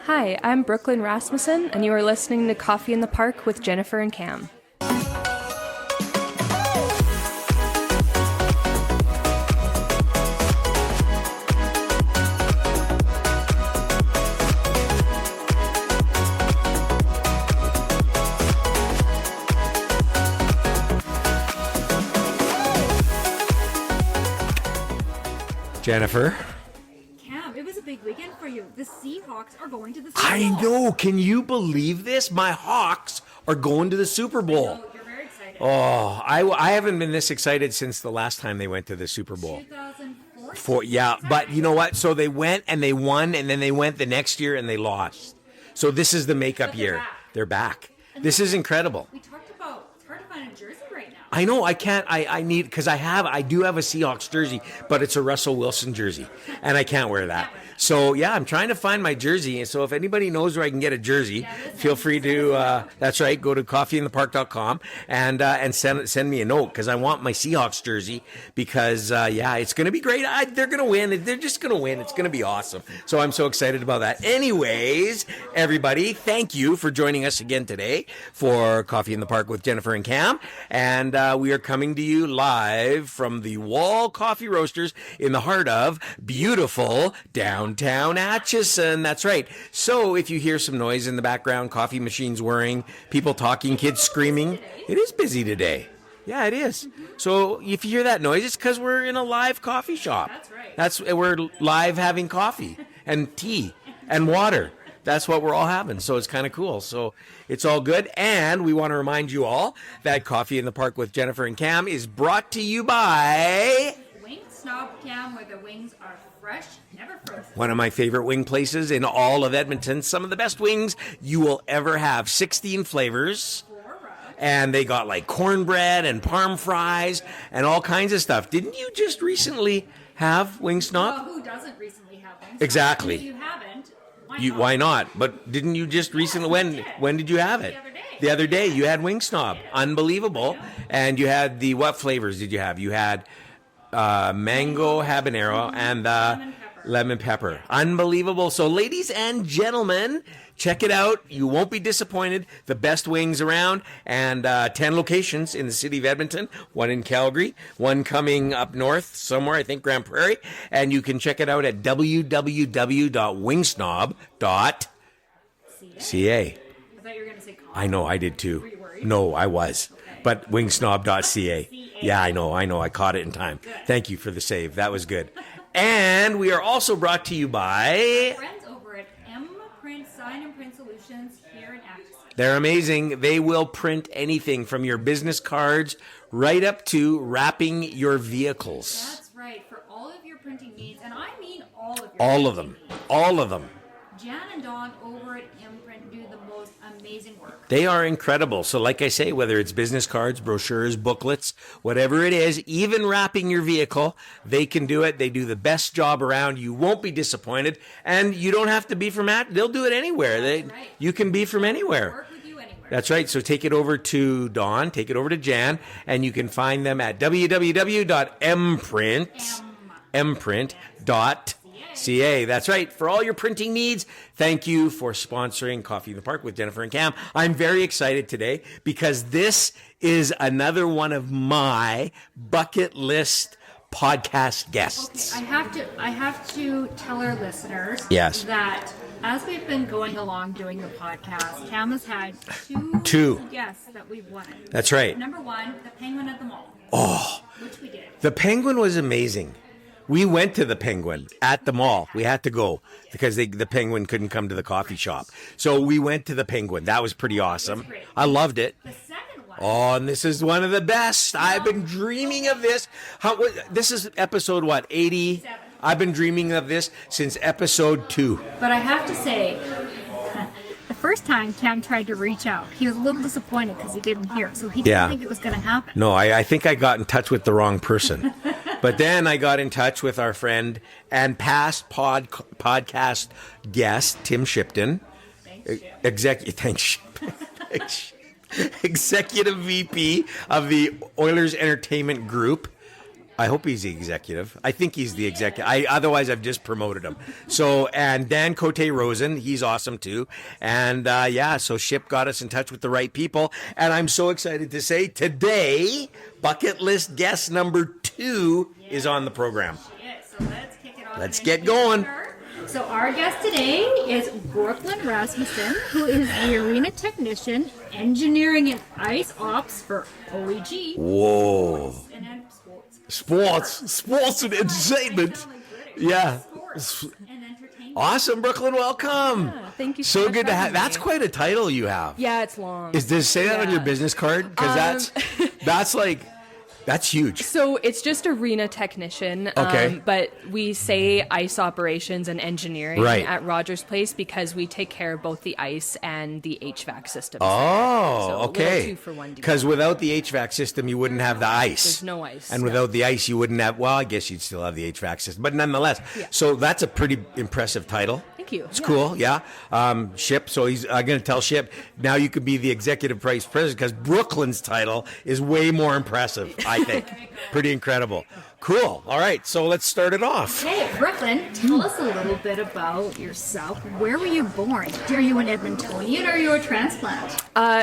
Hi, I'm Brooklyn Rasmussen, and you are listening to Coffee in the Park with Jennifer and Cam. Jennifer? Cam, it was a big weekend for you. The Seahawks are going to the Super Bowl. I know. Can you believe this? My Hawks are going to the Super Bowl. I know, you're very excited. Oh, I haven't been this excited since the last time they went to the Super Bowl. 2004? Yeah, but you know what? So they went and they won, and then they went the next year and they lost. So this is the makeup But they're year. back. They're back. This is incredible. We talked about it's hard to find a jersey right now. I know. I can't. I need, because I do have a Seahawks jersey, but it's a Russell Wilson jersey, and I can't wear that. So yeah, I'm trying to find my jersey. And so if anybody knows where I can get a jersey, feel free to. That's right. Go to coffeeinthepark.com and send me a note, because I want my Seahawks jersey, because it's going to be great. They're going to win. They're just going to win. It's going to be awesome. So I'm so excited about that. Anyways, everybody, thank you for joining us again today for Coffee in the Park with Jennifer and Cam, and we are coming to you live from the Wall Coffee Roasters in the heart of beautiful downtown Atchison. That's right. So if you hear some noise in the background, coffee machines whirring, people talking, kids screaming, it is busy today. Yeah, it is. So if you hear that noise, it's because we're in a live coffee shop. That's right. We're live having coffee and tea and water. That's what we're all having. So it's kind of cool. So it's all good. And we want to remind you all that Coffee in the Park with Jennifer and Cam is brought to you by Wing Snob, Cam, where the wings are fresh, never frozen. one of my favorite wing places in all of Edmonton. Some of the best wings you will ever have. 16 flavors. And they got like cornbread and parm fries and all kinds of stuff. Didn't you just recently have Wing Snob? Well, who doesn't recently have wings? Exactly. And if you haven't, Why not? But didn't you just recently? When did you have it? The other day. The other day you had Wing Snob. Unbelievable. And you had what flavors did you have? You had mango habanero and lemon pepper. Unbelievable. So ladies and gentlemen, check it out. You won't be disappointed. The best wings around, and 10 locations in the city of Edmonton, one in Calgary, one coming up north somewhere, I think Grand Prairie. And you can check it out at www.wingsnob.ca. I thought you were going to say coffee. I know, I did too. Were you worried? No, I was. Okay. But wingsnob.ca. Yeah, I know. I caught it in time. Good. Thank you for the save. That was good. And we are also brought to you by... Friends over at M-Print Sign and Print Solutions here in Atchison. They're amazing. They will print anything from your business cards right up to wrapping your vehicles. That's right, for all of your printing needs, and I mean all of your All of printing them. needs. All of them. Jan and Dawn over at M-Print do the most amazing work. They are incredible. So like I say, whether it's business cards, brochures, booklets, whatever it is, even wrapping your vehicle, they can do it. They do the best job around. You won't be disappointed. And you don't have to be from they'll do it anywhere. That's right. You can be from anywhere. Work with you anywhere. That's right. So take it over to Dawn, take it over to Jan, and you can find them at www.mprint.ca. That's right. For all your printing needs, thank you for sponsoring Coffee in the Park with Jennifer and Cam. I'm very excited today because this is another one of my bucket list podcast guests. Okay, I have to tell our listeners Yes. that as we've been going along doing the podcast, Cam has had Two. guests that we've wanted. That's right. Number one, the Penguin at the Mall. Oh, Which we did. the Penguin was amazing. We went to the Penguin at the mall. We had to go because the Penguin couldn't come to the coffee shop. So we went to the Penguin. That was pretty awesome. I loved it. The second one. Oh, and this is one of the best. I've been dreaming of this. This is episode, 80? I've been dreaming of this since episode 2. But I have to say, the first time Cam tried to reach out, he was a little disappointed because he didn't hear. So he didn't think it was going to happen. No, I think I got in touch with the wrong person. But then I got in touch with our friend and past podcast guest, Tim Shipton. Executive VP of the Oilers Entertainment Group. I hope he's the executive. I think he's the executive. Otherwise, I've just promoted him. So, and Dan Cote-Rosen, he's awesome too. And so Ship got us in touch with the right people. And I'm so excited to say today, bucket list guest number 2 is on the program. So let's kick it off. Let's get going. So our guest today is Brooklyn Rasmussen, who is the arena technician, engineering and ice ops for OEG. Whoa. And Sports and entertainment. Yeah. And entertainment. Awesome, Brooklyn. Welcome. Yeah, thank you So much good for to have. having me. That's quite a title you have. Yeah, it's long. Does it say that on your business card? Because that's huge. So it's just arena technician, Okay. but we say ice operations and engineering Right. at Rogers Place because we take care of both the ice and the HVAC systems. Oh, So a okay. little 2-for-1 deal. Because without the HVAC system, you wouldn't have the ice. There's no ice. And no. without the ice, you wouldn't have. Well, I guess you'd still have the HVAC system, but nonetheless. Yeah. So that's a pretty impressive title. Thank you. It's cool, yeah. Ship. So I'm going to tell Ship now you could be the executive vice president because Brooklyn's title is way more impressive. I think pretty incredible. Cool. All right. So let's start it off. Hey, Brooklyn, tell us a little bit about yourself. Where were you born? Are you an Edmontonian or are you a transplant?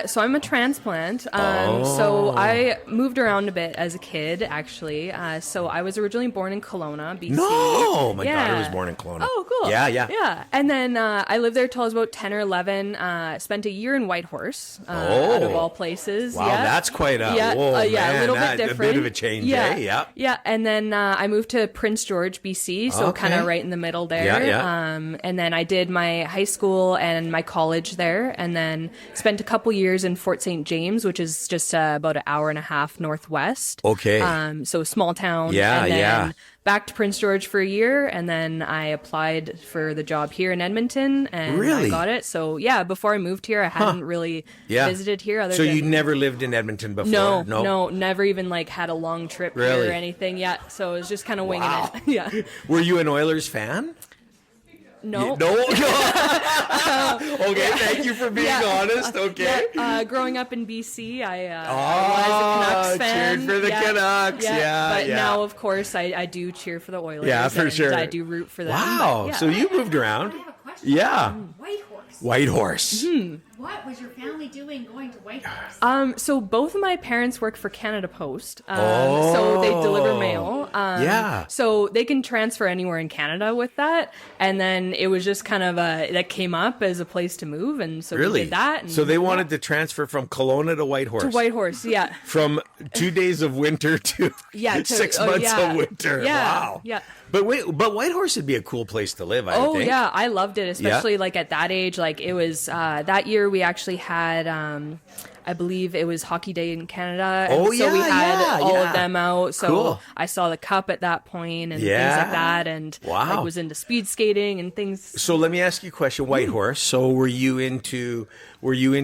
So I'm a transplant. So I moved around a bit as a kid, actually. So I was originally born in Kelowna, BC. No, my Yeah. daughter was born in Kelowna. Oh, cool. Yeah. Yeah. And then I lived there till I was about 10 or 11. Spent a year in Whitehorse, out of all places. Wow, yeah. that's quite a yeah, whoa, yeah, man, a little that- bit different. A bit of a change, yeah. eh? Yeah. Yeah, and then I moved to Prince George, BC, so kind Okay. of right in the middle there. Yeah. And then I did my high school and my college there, and then spent a couple years in Fort St. James, which is just about an hour and a half northwest. Okay. So a small town. Yeah, and then yeah. Back to Prince George for a year, and then I applied for the job here in Edmonton, and Really? I got it. So yeah, before I moved here, I hadn't really Yeah. visited here. Other So than you never lived in Edmonton before? no, never even like had a long trip Really? here or anything yet. So it was just kind of winging Wow. it. Yeah. Were you an Oilers fan? No. No. Okay, thank you for being honest. Okay. Yeah, growing up in BC, I was a Canucks fan. cheered for the Canucks. Yeah, But yeah. now, of course, I do cheer for the Oilers. Yeah, for and sure. I do root for them. Wow. but yeah. So you moved around? I have a question. Yeah. Whitehorse. Whitehorse. What was your family doing going to Whitehorse? So both of my parents work for Canada Post. So they deliver mail. Yeah. So they can transfer anywhere in Canada with that. And then it was just kind of that came up as a place to move. And so we Really? did that. And So they wanted to transfer from Kelowna to Whitehorse. to Whitehorse, yeah. From 2 days of winter to Yeah, 6 months of winter. Yeah, Wow. yeah. But Whitehorse would be a cool place to live, I would Oh think. yeah, I loved it, especially like at that age. Like it was that year we actually had, I believe it was Hockey Day in Canada. And Oh, so we yeah, had yeah, all yeah. of them out. So Cool. I saw the cup at that point and Yeah. things like that, and Wow. like was into speed skating and things. So let me ask you a question, Whitehorse. So were you into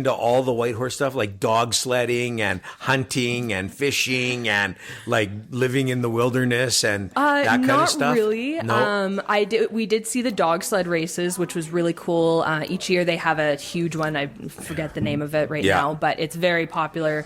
all the Whitehorse stuff, like dog sledding and hunting and fishing and like living in the wilderness and that kind Not of stuff? really. No. We did see the dog sled races, which was really cool. Each year they have a huge one. I forget the name of it right Yeah. now, but it's very popular.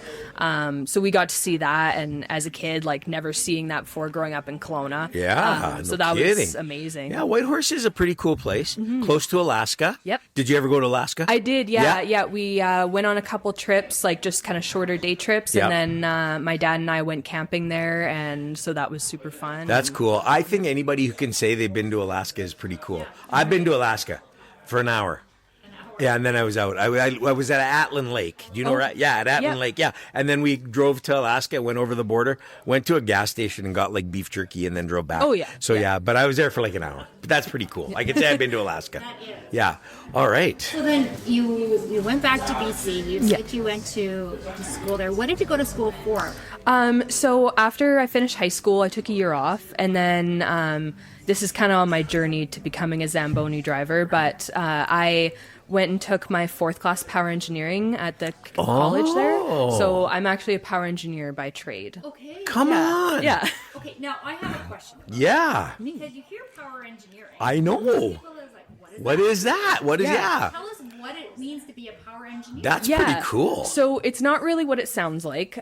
So we got to see that, and as a kid, like never seeing that before growing up in Kelowna. Yeah, So no that kidding. was amazing. Yeah, Whitehorse is a pretty cool place, close to Alaska. Yep. Did you ever go to Alaska? I did, yeah. We went on a couple trips, like just kind of shorter day trips, Yep. and then my dad and I went camping there, and so that was super fun. That's cool. I think anybody who can say they've been to Alaska is pretty cool. I've been to Alaska for an hour. Yeah, and then I was out. I was at Atlin Lake. Do you know Oh, where? Yeah, at Atlin yeah. Lake. Yeah, and then we drove to Alaska, went over the border, went to a gas station and got like beef jerky, and then drove back. Oh, yeah. So yeah, but I was there for like an hour. But that's pretty cool. I could say I've been to Alaska. Yeah. All right. So then you went back to BC. You said you went to school there. What did you go to school for? So after I finished high school, I took a year off, and then this is kind of on my journey to becoming a Zamboni driver. But I went and took my 4th class power engineering at the college there. So I'm actually a power engineer by trade. Okay. Come on. Yeah. Okay. Now I have a question. Yeah. Because you hear power engineering. I know. People is like, What is that? What is Yeah. Tell us it means to be a power engineer. That's pretty cool. So it's not really what it sounds like.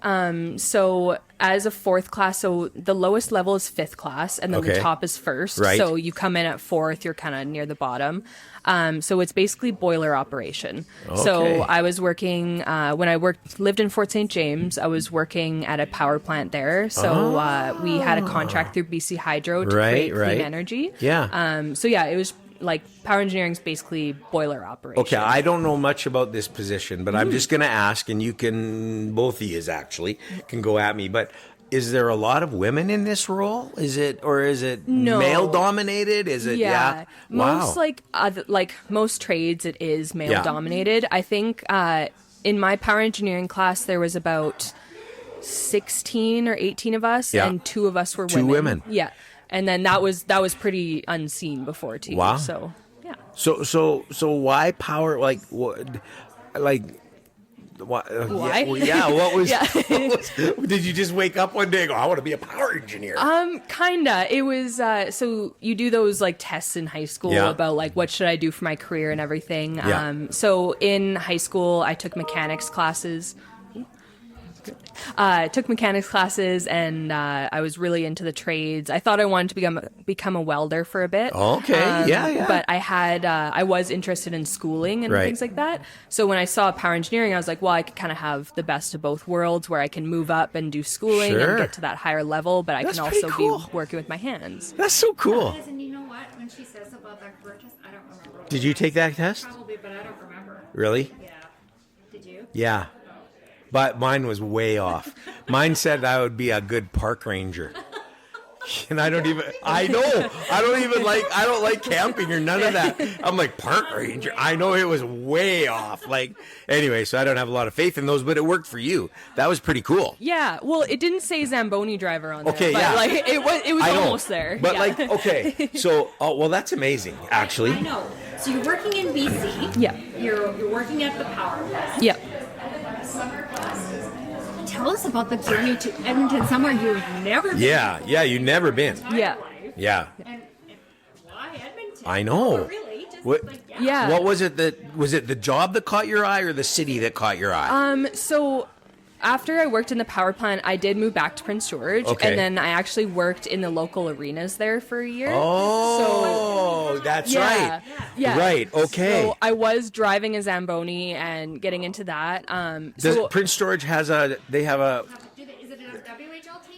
So as a fourth class, so the lowest level is fifth class, and then the top is first. Right. So you come in at fourth, you're kind of near the bottom. So it's basically boiler operation. Okay. So I was working when I lived in Fort St. James. I was working at a power plant there. So we had a contract through BC Hydro to create clean energy. Yeah. So yeah, it was like power engineering is basically boiler operation. Okay, I don't know much about this position, but I'm just going to ask, and you can, both of you actually, can go at me, but is there a lot of women in this role? Is it male dominated? Is it, Most like most trades, it is male dominated. I think in my power engineering class, there was about 16 or 18 of us, and 2 of us were women. 2 women. Yeah. And then that was pretty unseen before too. Wow. So yeah. So why power? Like what? Like why? Why? What was? Did you just wake up one day and go, I want to be a power engineer? Kinda. It was so you do those like tests in high school about like what should I do for my career and everything. Yeah. So in high school, I took mechanics classes. Took mechanics classes, and I was really into the trades. I thought I wanted to become a welder for a bit. Okay, But I was interested in schooling and things like that. So when I saw power engineering, I was like, well, I could kind of have the best of both worlds, where I can move up and do schooling and get to that higher level, but I can also be working with my hands. That's so cool. And you know what? When she says about that career test, I don't remember. Did you take that test? Probably, but I don't remember. Really? Yeah. Did you? Yeah. But mine was way off. Mine said I would be a good park ranger. And I don't like camping or none of that. I'm like, park ranger? I know it was way off. Like, anyway, so I don't have a lot of faith in those, but it worked for you. That was pretty cool. Yeah, well, it didn't say Zamboni driver on there. Okay, but like, it was almost there. But like, okay, so, well, that's amazing, actually. I know. So you're working in BC. Yeah. You're working at the power plant. Yeah. Tell us about the journey to Edmonton, somewhere you've never been. Yeah, you've never been. Yeah. Yeah. And why Edmonton? I know. Oh, really? Just What? like, Yeah. What was it was it the job that caught your eye or the city that caught your eye? So after I worked in the power plant, I did move back to Prince George, and then I actually worked in the local arenas there for a year. Oh, that's right. Yeah. Right. Okay. So I was driving a Zamboni and getting into that. Prince George has Is it a WHL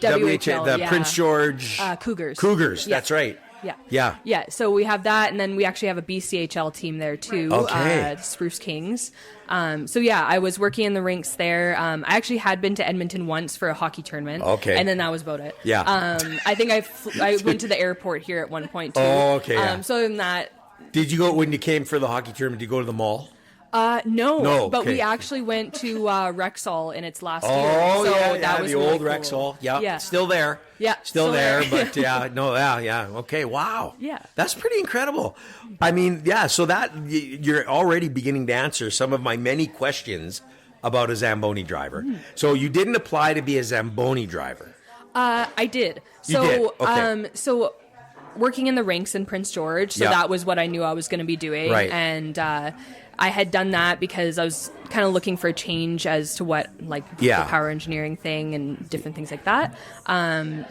team? WHL, the Prince George Cougars. Cougars. Yeah. That's right. Yeah. Yeah. Yeah. So we have that, and then we actually have a BCHL team there too. Okay. Spruce Kings. So yeah, I was working in the rinks there. I actually had been to Edmonton once for a hockey tournament. Okay. And then that was about it. Yeah. I think I went to the airport here at one point too. Oh, okay. Yeah. So other than that. Did you go when you came for the hockey tournament? Did you go to the mall? No, but okay. we actually went to Rexall in its last year. Oh, So yeah, that was the really old cool. Rexall. Yeah, Yeah. still there. Yeah, still there. But yeah. Okay, wow. Yeah. That's pretty incredible. I mean, yeah, so that you're already beginning to answer some of my many questions about a Zamboni driver. So you didn't apply to be a Zamboni driver. I did. You did? Okay. So working in the rinks in Prince George, so that was what I knew I was going to be doing. Right. And I had done that because I was kind of looking for a change as to what, like, the power engineering thing and different things like that.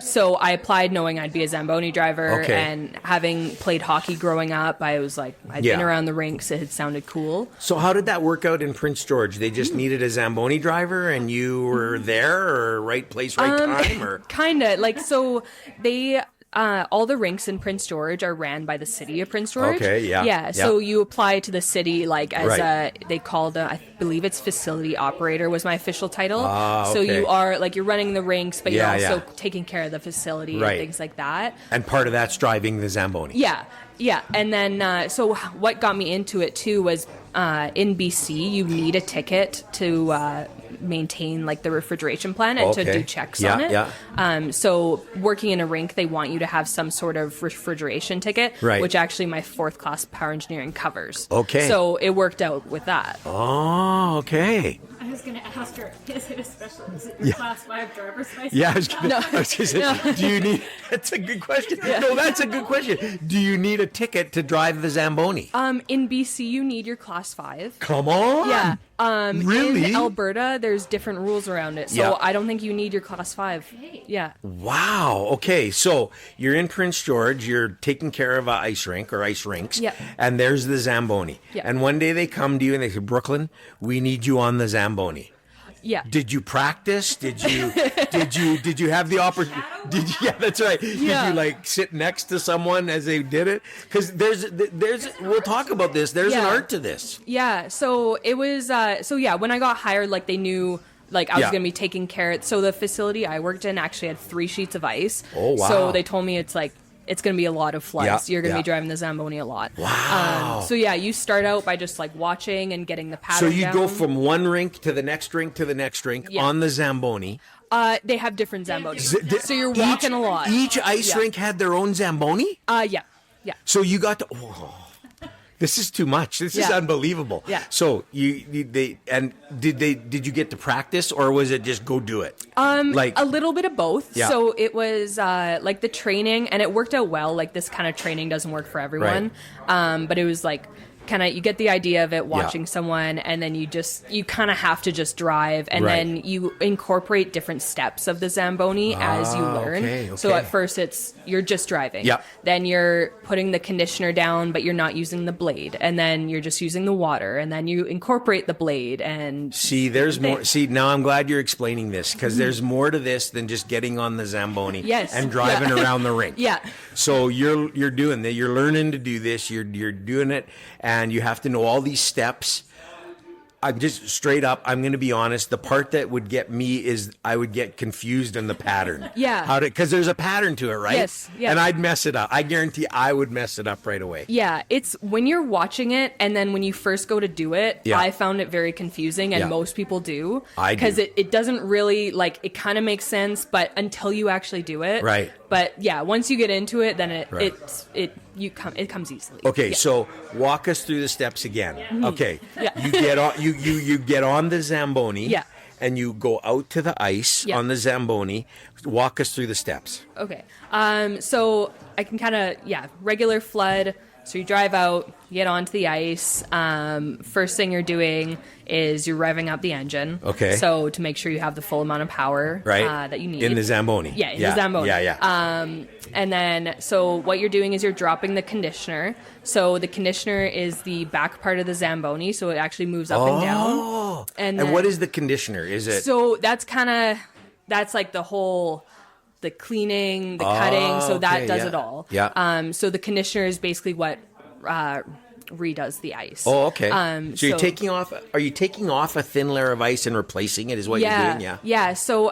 So I applied knowing I'd be a Zamboni driver, and having played hockey growing up, I was like, I'd been around the rinks, it had sounded cool. So how did that work out in Prince George? They just needed a Zamboni driver and you were there, or right place, right time? Or Kind of. Like, so they... all the rinks in Prince George are ran by the city of Prince George. Okay, yeah. Yeah, so you apply to the city, like, as they called, I believe it's facility operator was my official title. So you are, like, you're running the rinks, but you're also taking care of the facility and things like that. And part of that's driving the Zamboni. Yeah. And then, so what got me into it, too, was in BC, you need a ticket to maintain, like, the refrigeration plant and to do checks on it. So working in a rink, they want you to have some sort of refrigeration ticket, which actually my fourth class power engineering covers. Okay. So it worked out with that. Oh, okay. I just going to ask her, is it a special, is it your class 5 driver's license? Yeah, I was gonna say, do you need, that's a good question. No, that's a good question. Do you need a ticket to drive the Zamboni? In BC, you need your class 5. Come on. Yeah. Really? In Alberta, there's different rules around it. So Yeah. I don't think you need your class 5. Yeah. Wow. Okay. So you're in Prince George. You're taking care of an ice rink or ice rinks. Yeah. And there's the Zamboni. Yeah. And one day they come to you and they say, Brooklyn, we need you on the Zamboni. Yeah. Did you practice? Did you have the opportunity? Yeah, that's right. Yeah. Did you like sit next to someone as they did it? Because there's we'll talk about this. There's an art to this. Yeah. So it was. When I got hired, like they knew. Like I was going to be taking care. So the facility I worked in actually had 3 sheets of ice. Oh, wow. So they told me it's going to be a lot of floods. Yeah, You're going to yeah. be driving the Zamboni a lot. Wow. You start out by just like watching and getting the So pattern you down. go from one rink to the next rink to the next rink Yeah. on the Zamboni. They have different Zambonis. So you're walking a lot. Each ice rink had their own Zamboni? Yeah. So you got to... Oh, this is too much. This is Yeah. unbelievable. Yeah. So did you get to practice or was it just go do it? Like A little bit of both. Yeah. So it was like the training, and it worked out well. Like this kind of training doesn't work for everyone. But it was like kind of you get the idea of it watching someone, and then you kind of have to just drive, and Right. then you incorporate different steps of the Zamboni as you learn. okay. So at first you're just driving. Yep. Then you're putting the conditioner down, but you're not using the blade, and then you're just using the water, and then you incorporate the blade and See, there's more. See, now I'm glad you're explaining this because there's more to this than just getting on the Zamboni Yes. and driving Yeah. around the rink. Yeah. So you're doing that. You're learning to do this. You're doing it, and you have to know all these steps. I'm just straight up. I'm going to be honest. The part that would get me is I would get confused in the pattern. Yeah. Because there's a pattern to it, right? Yes, yeah. And I'd mess it up. I guarantee I would mess it up right away. Yeah, it's when you're watching it, and then when you first go to do it, Yeah. I found it very confusing, and Yeah. most people do. I do. Because it doesn't really, like, it kind of makes sense, but until you actually do it. Right. But yeah, once you get into it, then it Right. it comes easily. Okay, Yeah. so walk us through the steps again. Okay, Yeah. you get on you get on the Zamboni. Yeah. And you go out to the ice Yeah. on the Zamboni. Walk us through the steps. Okay. So I can kind of, regular flood. So you drive out, you get onto the ice. First thing you're doing is you're revving up the engine. Okay. So to make sure you have the full amount of power Right. that you need. In the Zamboni. Yeah, in the Zamboni. Yeah. And then, so what you're doing is you're dropping the conditioner. So the conditioner is the back part of the Zamboni, so it actually moves up and down. Oh. And then- what is the conditioner? Is it? So that's like the whole, the cleaning, the cutting. So that okay, does yeah. it all. Yeah. So the conditioner is basically what redoes the ice. Oh, okay. So you're so- taking off. Are you taking off a thin layer of ice and replacing it? Is what you're doing? Yeah. Yeah. So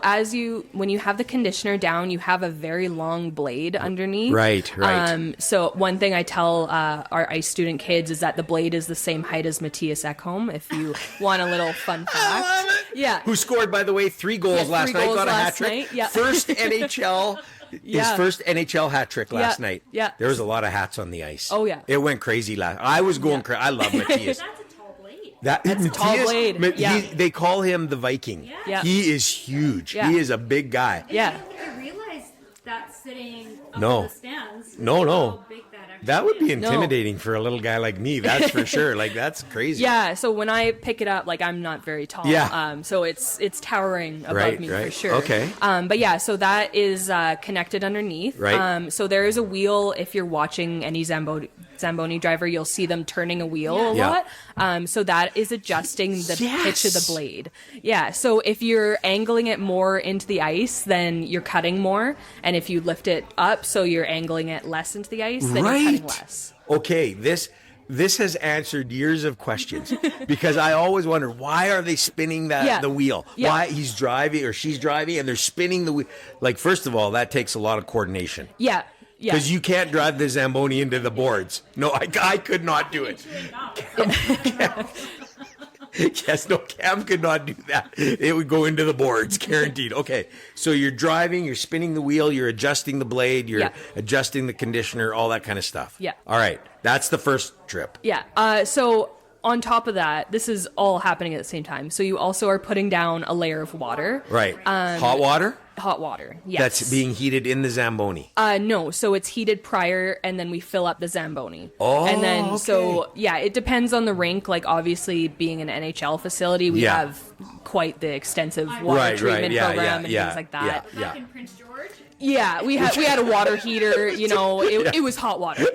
when you have the conditioner down, you have a very long blade underneath. Right, right. So one thing I tell our ice student kids is that the blade is the same height as Matthias Ekholm. If you want a little fun fact. I love it. Yeah. Who scored, by the way, 3 goals Yeah, last 3 night? goals Got a hat last trick. night, yeah. First NHL. His Yeah. first NHL hat trick last Yeah, night. yeah. There was a lot of hats on the ice. Oh, yeah. It went crazy last. I was going crazy. I love Matthias. That's a tall blade. That's a tall blade, yeah. They call him the Viking. Yeah. He is huge. Yeah. He is a big guy. Yeah. I realized that sitting up No. in the stands. No, no. How big that actually That would be is. intimidating for a little guy like me. That's for sure. Like that's crazy. Yeah, so when I pick it up, like I'm not very tall. Yeah. So it's towering above Right, me for right. sure. Okay. But yeah, so that is connected underneath. Right. So there is a wheel. If you're watching any Zamboni driver, you'll see them turning a wheel a Yeah. lot. So that is adjusting the pitch of the Yes. blade. Yeah. So if you're angling it more into the ice, then you're cutting more. And if you lift it up, so you're angling it less into the ice, then you're cutting less. Okay, this has answered years of questions because I always wondered why are they spinning the wheel? Yeah. Why he's driving or she's driving and they're spinning the wheel? Like first of all, that takes a lot of coordination. Yeah. Yeah. Because you can't drive the Zamboni into the boards. No, I could not do it. Yes, no, Cam could not do that. It would go into the boards, guaranteed. Okay, so you're driving, you're spinning the wheel, you're adjusting the blade, you're adjusting the conditioner, all that kind of stuff. Yeah. All right, that's the first trip. Yeah. So on top of that, this is all happening at the same time. So you also are putting down a layer of water. Right. Hot water? Hot water, yes. That's being heated in the Zamboni. No, so it's heated prior, and then we fill up the Zamboni. Oh, and then okay. So yeah, it depends on the rink. Like obviously, being an NHL facility, we have quite the extensive water treatment program and things like that. Back in Prince George. Yeah, we had a water heater. You know, it was hot water.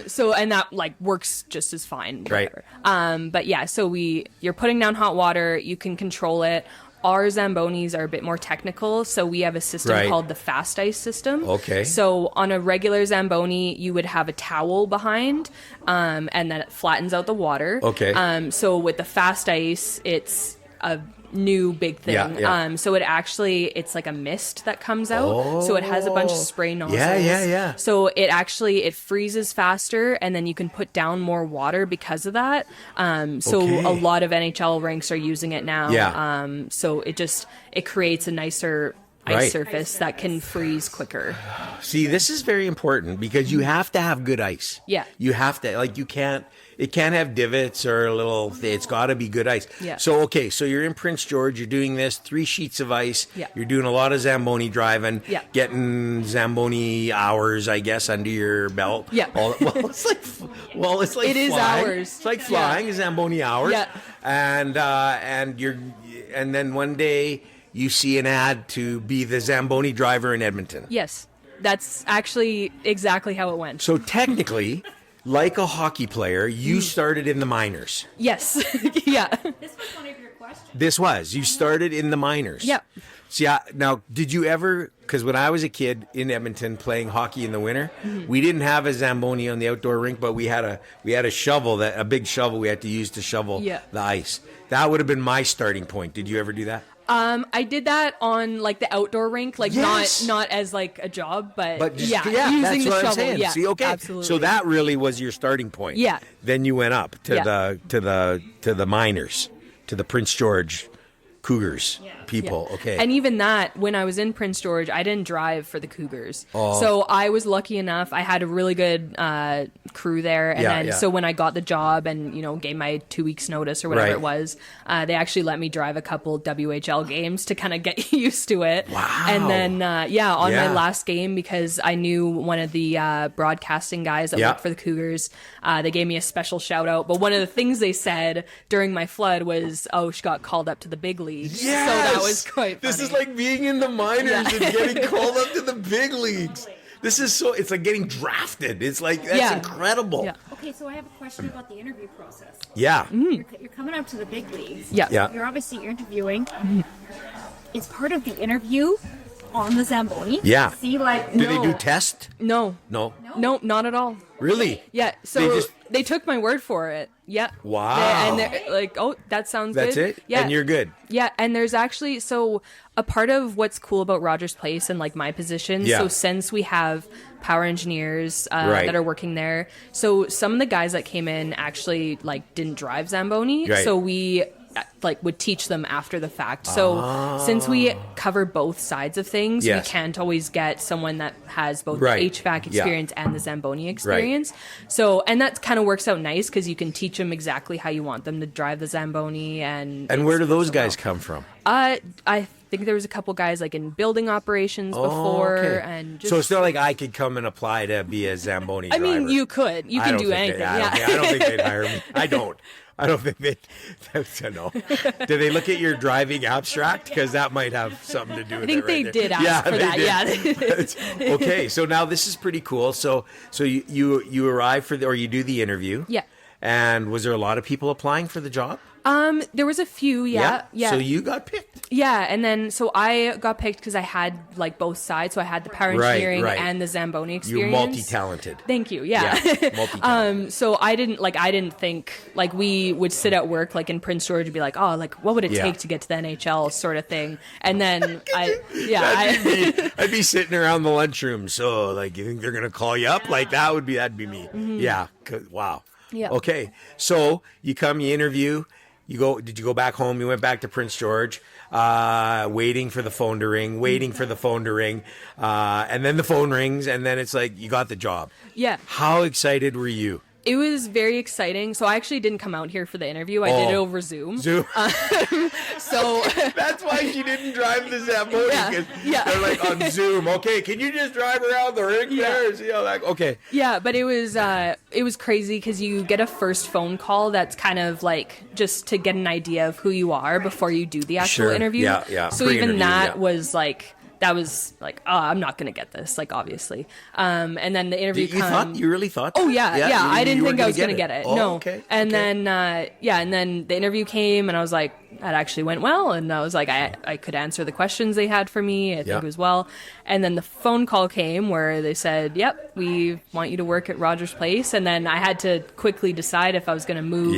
So and that like works just as fine. Whatever. Right. But yeah, so you're putting down hot water. You can control it. Our Zambonis are a bit more technical, so we have a system called the fast ice system. Okay. So on a regular Zamboni, you would have a towel behind, and then it flattens out the water. Okay. So with the fast ice, it's a new big thing. So it's like a mist that comes out. So it has a bunch of spray nozzles. Yeah. So it freezes faster, and then you can put down more water because of that. So a lot of NHL rinks are using it now. So it creates a nicer ice surface that can freeze quicker. See, this is very important because you have to have good ice. Yeah. You have to, it can't have divots or it's got to be good ice. Yeah. So you're in Prince George, you're doing this, 3 sheets of ice. Yeah. You're doing a lot of Zamboni driving. Yeah. Getting Zamboni hours, I guess, under your belt. Yeah. It's like it flying. Is hours. It's like flying, Zamboni hours. Yeah. And then one day you see an ad to be the Zamboni driver in Edmonton. Yes. That's actually exactly how it went. So technically, like a hockey player, you started in the minors. Yes. Yeah. This was one of your questions. You started in the minors. Yeah. See, now, did you ever, because when I was a kid in Edmonton playing hockey in the winter, we didn't have a Zamboni on the outdoor rink, but we had a shovel, a big shovel we had to use to shovel the ice. That would have been my starting point. Did you ever do that? I did that on like the outdoor rink, like not as like a job, but using that's the what shovel. I'm saying. Yeah, See, okay, absolutely. so that really was your starting point. Yeah. Then you went up to the minors, to the Prince George Cougars people. Yeah. Okay. And even that, when I was in Prince George, I didn't drive for the Cougars. So I was lucky enough. I had a really good crew there. And so when I got the job and, gave my 2 weeks notice or whatever it was, they actually let me drive a couple WHL games to kind of get used to it. Wow. And then, on my last game, because I knew one of the broadcasting guys that worked for the Cougars, they gave me a special shout out. But one of the things they said during my flood was, she got called up to the big leagues. Yes! So that was quite funny. This is like being in the minors and getting called up to the big leagues. This is it's like getting drafted. It's like, that's incredible. Yeah. Okay, so I have a question about the interview process. Yeah. You're coming up to the big leagues. Yeah. You're obviously interviewing. Is part of the interview on the Zamboni? Yeah. See, like, Do they do test? No, not at all. Really? Yeah, so they took my word for it. Yeah. Wow. And they're like, that sounds That's good. it? Yeah. And you're good. Yeah, and there's actually, so a part of what's cool about Rogers Place and like my position, so since we have power engineers that are working there, so some of the guys that came in actually like didn't drive Zamboni, so we would teach them after the fact. So since we cover both sides of things, we can't always get someone that has both the HVAC experience and the Zamboni experience. So, and that kind of works out nice because you can teach them exactly how you want them to drive the Zamboni. And where do those guys come from? I think there was a couple guys like in building operations before, and just, so it's not like I could come and apply to be a Zamboni driver. I mean, you can do anything. I don't think they'd hire me. I don't think they. No. Did they look at your driving abstract? Because that might have something to do with it. I think they did ask for that. Yeah. Okay, so now this is pretty cool. So you arrive or you do the interview. Yeah. And was there a lot of people applying for the job? There was a few, yeah. So you got picked. Yeah, and then so I got picked because I had like both sides. So I had the power engineering and the Zamboni experience. You're multi-talented. Thank you. Yeah. Multi-talented. So I didn't think like we would sit at work like in Prince George and be like, what would it take to get to the NHL sort of thing. And then I'd be sitting around the lunchroom. So like, you think they're gonna call you up? Like that'd be me. Mm-hmm. Yeah. Wow. Yeah. Okay. So you come, you interview. Did you go back home? You went back to Prince George, waiting for the phone to ring, and then the phone rings, and then it's like, you got the job. Yeah. How excited were you? It was very exciting. So I actually didn't come out here for the interview. I did it over Zoom. Zoom. So That's why she didn't drive the Zamboni. Yeah. They're like on Zoom. Okay, can you just drive around the rink there? And see how that, okay. Yeah, but it was crazy because you get a first phone call that's kind of like just to get an idea of who you are before you do the actual interview. Yeah. So even that was like, oh, I'm not going to get this, like, obviously. And then the interview You really thought that? Oh, yeah. I didn't think I was going to get it. Oh, no. Okay. And then, and then the interview came, and I was like, that actually went well. And I was like, I could answer the questions they had for me. I think it was well. And then the phone call came where they said, yep, we want you to work at Rogers Place. And then I had to quickly decide if I was going to move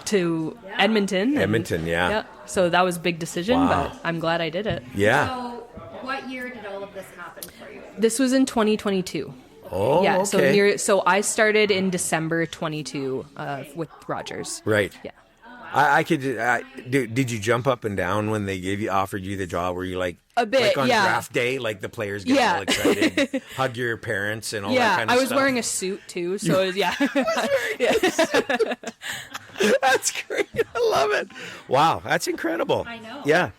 to Edmonton. Edmonton, yeah. So that was a big decision, but I'm glad I did it. Yeah. So, what year did all of this happen for you? This was in 2022. Oh, yeah. okay. So I started in December 22 with Rogers. Right. Yeah. I could. Did you jump up and down when they offered you the job? Were you like a bit, like on draft day, like the players get all excited, hug your parents and all that kind of stuff? I was wearing a suit too, so it was, That's great. I love it. Wow, that's incredible. I know. Yeah.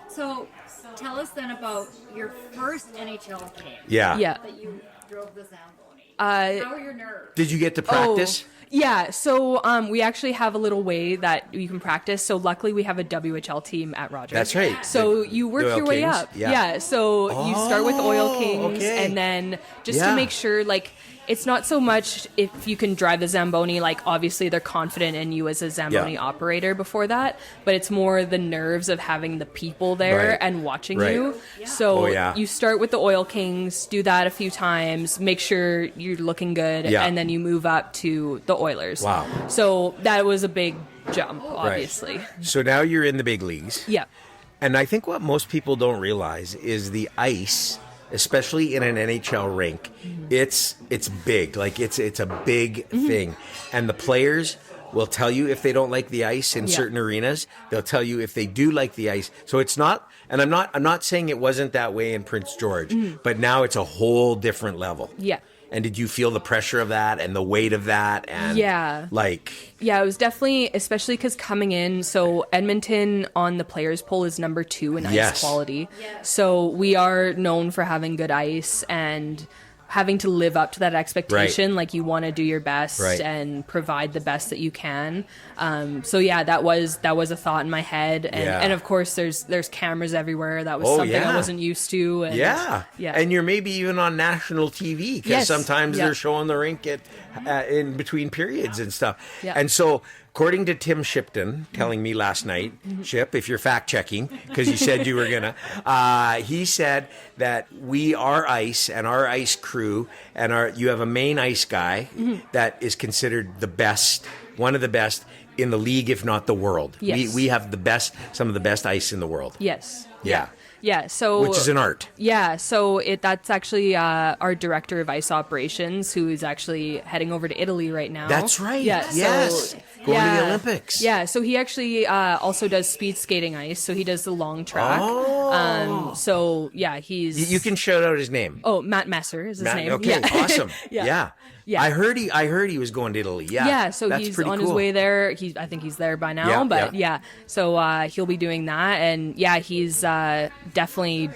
So tell us then about your first NHL game. Yeah. That you drove the Zamboni. How are your nerves? Did you get to practice? Yeah, so we actually have a little way that you can practice. So luckily we have a WHL team at Rogers. That's right. So you work your way up. Yeah. So you start with Oil Kings and then just to make sure, like, it's not so much if you can drive the Zamboni, like, obviously they're confident in you as a Zamboni operator before that, but it's more the nerves of having the people there and watching you. So you start with the Oil Kings, do that a few times, make sure you're looking good, and then you move up to the Oilers. Wow. So that was a big jump, obviously. Right. So now you're in the big leagues. Yeah. And I think what most people don't realize is the ice, especially in an NHL rink, it's big. Like it's a big thing. And the players will tell you if they don't like the ice in certain arenas. They'll tell you if they do like the ice. So it's not, and I'm not saying it wasn't that way in Prince George, but now it's a whole different level. Yeah. And did you feel the pressure of that and the weight of that? And yeah, it was definitely, especially because coming in, so Edmonton on the players poll is number 2 in ice quality. So we are known for having good ice and having to live up to that expectation. Like, you want to do your best and provide the best that you can. So yeah, that was a thought in my head. And of course there's cameras everywhere. That was something I wasn't used to. And, and you're maybe even on national TV because sometimes they're showing the rink in between periods and stuff. And so, according to Tim Shipton telling me last night, Ship, if you're fact checking, because you said you were gonna, he said that our ice and our ice crew and you have a main ice guy that is considered the best, one of the best in the league, if not the world. Yes. We have some of the best ice in the world. Yes. Yeah. Yeah, so which is an art. Yeah, so that's actually our director of ice operations, who is actually heading over to Italy right now. That's right. Yeah, yes. Going to the Olympics. Yeah, so he actually also does speed skating ice. So he does the long track. Oh. So yeah, he's. You can shout out his name. Oh, Matt Messer is his name. Okay, awesome. Yeah. I heard he was going to Italy. Yeah, so that's he's on his way there. I think he's there by now. So he'll be doing that, and he's definitely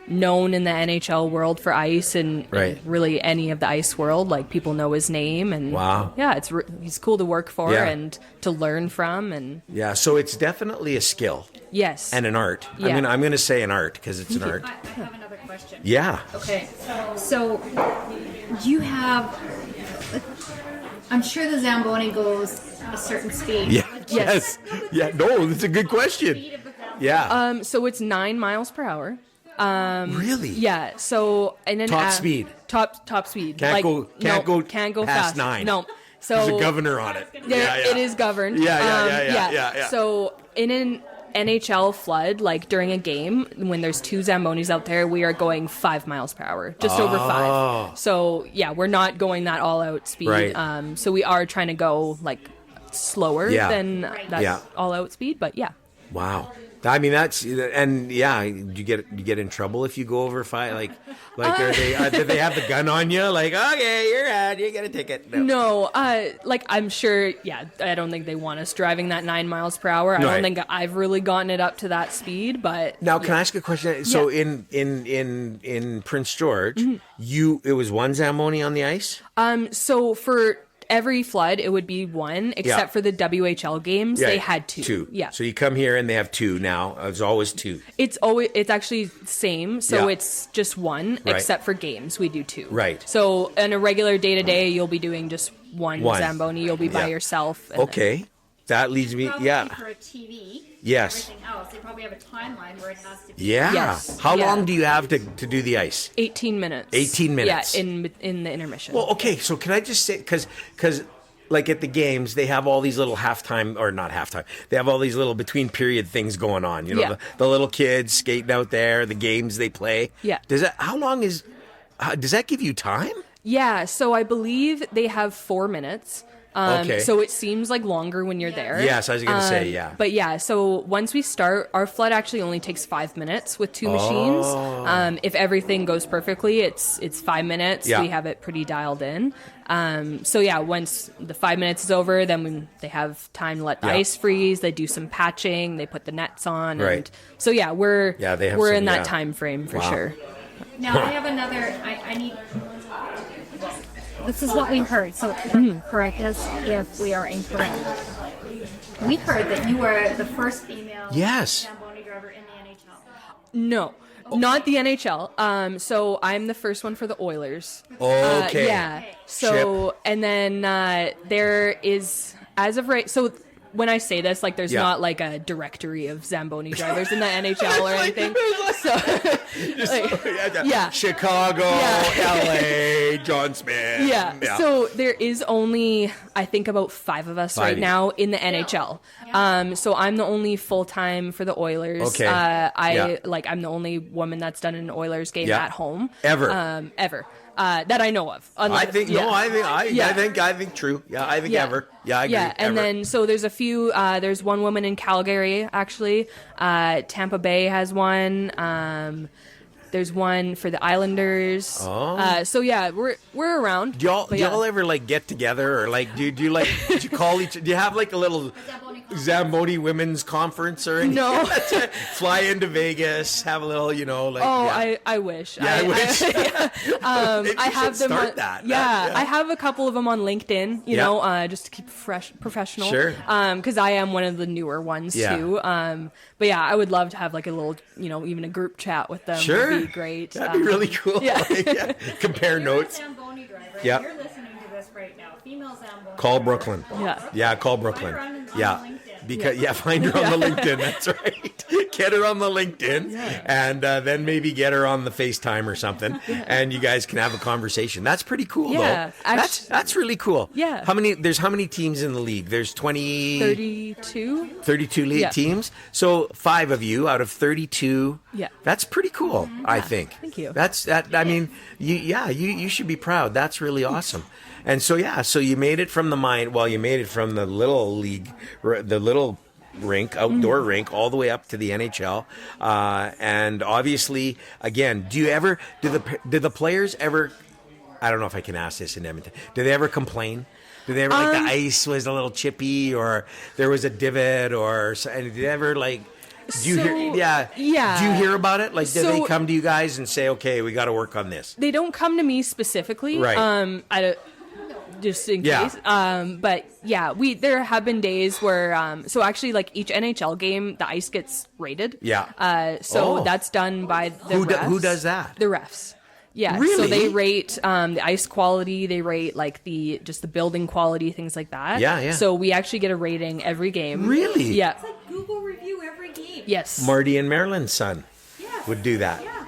known in the NHL world for ice and really any of the ice world. Like, people know his name, and he's cool to work for and to learn from, and so it's definitely a skill. Yes, and an art. I'm gonna say an art because it's an art. I have another question. Yeah. Okay, so you have. I'm sure the Zamboni goes a certain speed. Yes. Yeah. No, that's a good question. Yeah. So it's 9 miles per hour. Really? Yeah. So and then top speed. Top speed. Can't go fast. past 9. No. So there's a governor on it. It is governed. Yeah. So in an NHL flood, like during a game, when there's 2 Zambonis out there, we are going 5 miles per hour, just over 5. So we're not going that all out speed. Right. So we are trying to go like slower than that all out speed, but Wow. I mean, and yeah, you get in trouble if you go over 5, like are they, did they have the gun on you? Like, okay, you're out, you get a ticket. No, like I'm sure, yeah, I don't think they want us driving that 9 miles per hour. I don't think I've really gotten it up to that speed, but. Now, can I ask a question? So in Prince George, it was one Zamboni on the ice? So for every flood, it would be one, except for the WHL games, they had two. Yeah. So you come here and they have two now. It's always two. It's actually the same. So it's just one, except for games, we do two. Right. So in a regular day-to-day, you'll be doing just one. Zamboni. You'll be by yourself. Okay. That leads me, for a TV. Yes. Everything else, they probably have a timeline where it has to be. Yeah. Yes. How long do you have to do the ice? 18 minutes. 18 minutes. Yeah, in the intermission. Well, okay. So can I just say, because like at the games, they have all these little halftime, or not halftime. They have all these little between period things going on. You know, the little kids skating out there, the games they play. Yeah. Does that give you time? Yeah. So I believe they have 4 minutes. Okay. So it seems like longer when you're there. Yes, I was going to say, yeah. But yeah, so once we start, our flood actually only takes 5 minutes with 2 machines. If everything goes perfectly, it's 5 minutes. Yeah. We have it pretty dialed in. So yeah, once the 5 minutes is over, then they have time to let the ice freeze. They do some patching. They put the nets on. Right. And so yeah, we're in that yeah. time frame for sure. Now I have another. I need. This is what we heard, so correct us if we are incorrect. We heard that you were the first female Zamboni driver in the NHL. No, not the NHL. So I'm the first one for the Oilers. Okay. Yeah. So, and then there is, as of right, so when I say this, like, there's not like a directory of Zamboni drivers in the NHL or anything. So, Chicago, LA, John Smith. Yeah. So there is only, I think, about 5 of us right now in the NHL. So I'm the only full time for the Oilers. Okay. I'm the only woman that's done an Oilers game at home ever. Ever. That I know of. I think true. Yeah, I think ever. Yeah, I agree. Yeah, and then so there's a few. There's one woman in Calgary actually. Tampa Bay has one. There's one for the Islanders. So yeah, we're around. Do y'all ever like get together or like do you like do you call each? Do you have like a little Zamboni women's conference or anything? No. Fly into Vegas, have a little, I wish. Yeah, I wish. I have them. Start that. I have a couple of them on LinkedIn. You know, just to keep professional. Sure. Because I am one of the newer ones too. But yeah, I would love to have like a little, even a group chat with them. Sure. Would be great. That'd be really cool. Yeah. Compare notes. You're a Zamboni driver. Yeah. You're listening to this right now. Female Zamboni. Call Brooklyn. Yeah. Call Brooklyn. Find her on LinkedIn. Because find her on the LinkedIn. That's right. Get her on the LinkedIn, and then maybe get her on the FaceTime or something, and you guys can have a conversation. That's pretty cool, though. That's really cool. Yeah. How many teams in the league? There's 32. 32 teams. So 5 of you out of 32. Yeah. That's pretty cool. I think. Thank you. I mean, you should be proud. That's really awesome. And so you made it from you made it from the little league, the little rink, outdoor rink, all the way up to the NHL. And obviously, again, did the players ever, I don't know if I can ask this in Edmonton, did they ever complain? Did they ever, the ice was a little chippy or there was a divot and did they ever do you hear about it? Like, did they come to you guys and say, okay, we got to work on this? They don't come to me specifically. Right. Just in case. But yeah, there have been days where, so actually like each NHL game, the ice gets rated. Yeah. That's done by the refs. Who does that? The refs. Yeah. Really? So they rate the ice quality. They rate like the building quality, things like that. Yeah. So we actually get a rating every game. Really? Yeah. It's like Google review every game. Yes. Marty and Marilyn's son would do that. Yeah.